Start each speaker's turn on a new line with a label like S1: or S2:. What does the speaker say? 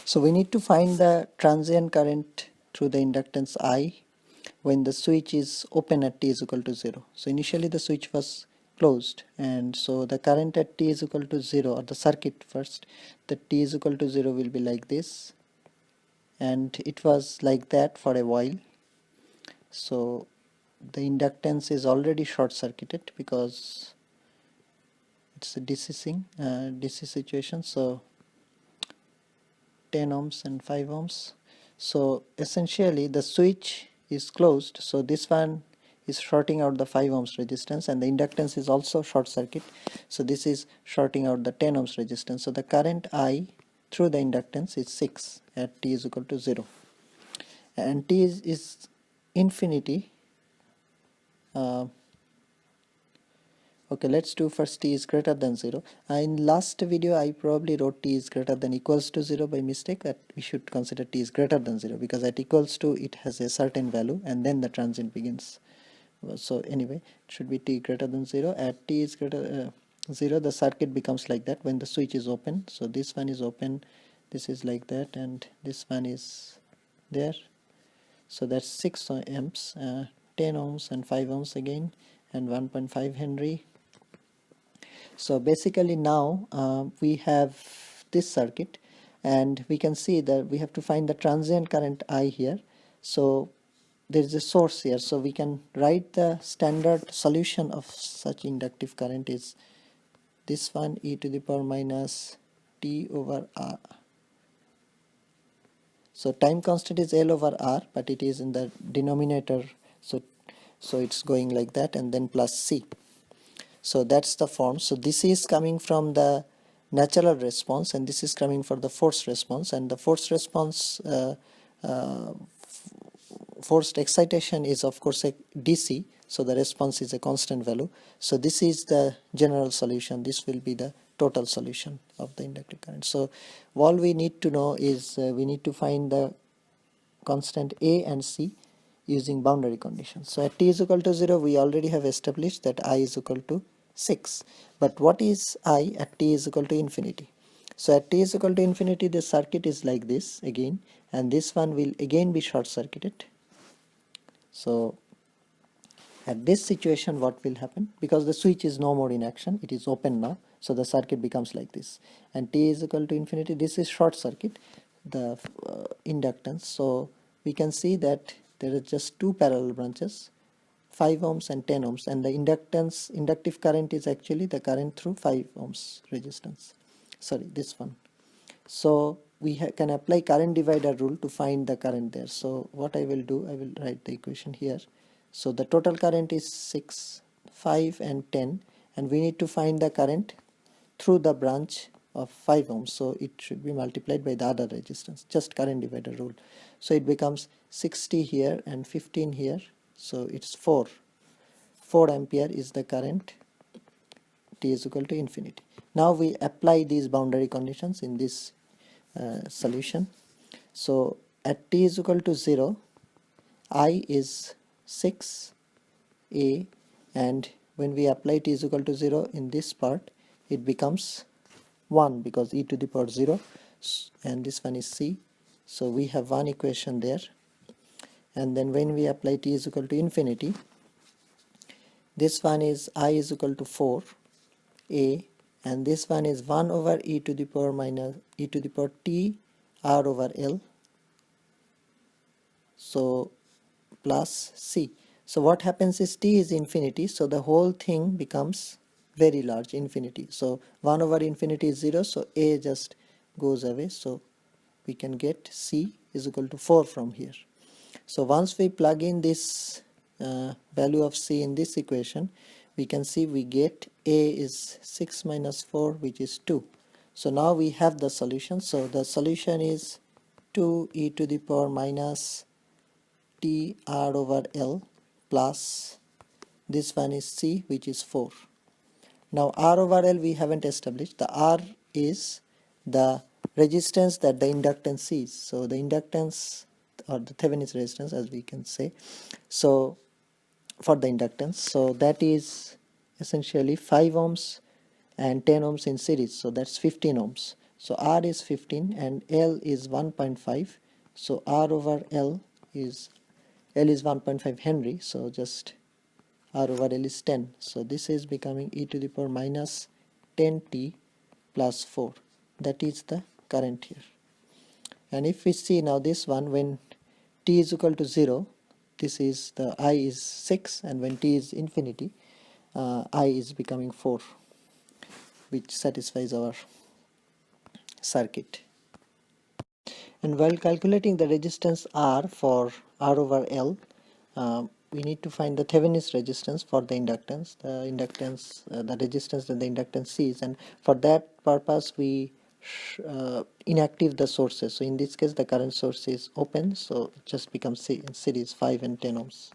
S1: So we need to find the transient current through the inductance I when the switch is open at t is equal to 0. So initially the switch was closed, and so the current at t is equal to 0, or the circuit first, the t is equal to 0 will be like this, and it was like that for a while. So the inductance is already short circuited because it's a DC situation, so 10 ohms and 5 ohms. So essentially the switch is closed, so this one is shorting out the 5 ohms resistance, and the inductance is also short circuit, so this is shorting out the 10 ohms resistance. So the current I through the inductance is 6 at t is equal to 0, and t is infinity. Okay, let's do first t is greater than 0. In last video I probably wrote t is greater than equals to 0 by mistake, but we should consider t is greater than 0 because at equals to it has a certain value and then the transient begins. So anyway, it should be t greater than 0. At t is greater 0, the circuit becomes like that when the switch is open. So this one is open, this is like that, and this one is there. So that's 6 amps, 10 ohms and 5 ohms again, and 1.5 Henry. So basically now we have this circuit, and we can see that we have to find the transient current I here. So there is a source here, so we can write the standard solution of such inductive current is this one, e to the power minus t over r. So time constant is L over R, but it is in the denominator, so it's going like that, and then plus C. So that's the form. So this is coming from the natural response, and this is coming for the forced response, and the forced response forced excitation is of course a DC, so the response is a constant value. So this is the general solution. This will be the total solution of the inductive current. So all we need to know is we need to find the constant A and C using boundary conditions. So at t is equal to 0, we already have established that I is equal to 6. But what is I at t is equal to infinity? So at t is equal to infinity, the circuit is like this again, and this one will again be short circuited. So at this situation, what will happen? Because the switch is no more in action, it is open now, so the circuit becomes like this. And t is equal to infinity, this is short circuit, the inductance. So we can see that there are just two parallel branches, 5 ohms and 10 ohms, and the inductive current is actually the current through 5 ohms resistance. Sorry, this one. So we can apply current divider rule to find the current there. So what I will do, I will write the equation here. So the total current is 6, 5 and 10, and we need to find the current through the branch of 5 ohms. So it should be multiplied by the other resistance, just current divider rule. So it becomes 60 here and 15 here. So it's 4 ampere is the current t is equal to infinity. Now we apply these boundary conditions in this solution. So at t is equal to 0, I is 6 A, and when we apply t is equal to 0 in this part, it becomes 1 because e to the power 0, and this one is C. So we have one equation there, and then when we apply t is equal to infinity, this one is I is equal to 4 A, and this one is 1 over e to the power minus e to the power t r over L, so plus C. So what happens is t is infinity, so the whole thing becomes very large, infinity. So 1 over infinity is 0, so A just goes away, so we can get C is equal to 4 from here. So once we plug in this value of C in this equation, we can see we get A is 6 minus 4, which is 2. So now we have the solution. So the solution is 2 e to the power minus t r over L plus this one is C, which is 4. Now R over L we haven't established. The R is the resistance that the inductance is. So the inductance, or the Thevenin's resistance as we can say, so for the inductance, so that is essentially 5 ohms and 10 ohms in series, so that's 15 ohms. So R is 15 and L is 1.5. So R over L is 1.5 Henry. So just R over L is 10. So this is becoming e to the power minus 10t plus 4. That is the current here. And if we see now this one, when t is equal to 0, this is the I is 6, and when t is infinity, I is becoming 4, which satisfies our circuit. And while calculating the resistance R for R over L, we need to find the Thevenin's resistance for the inductance, the resistance that the inductance sees, and for that purpose we inactive the sources. So in this case the current source is open, so it just becomes in series 5 and 10 ohms.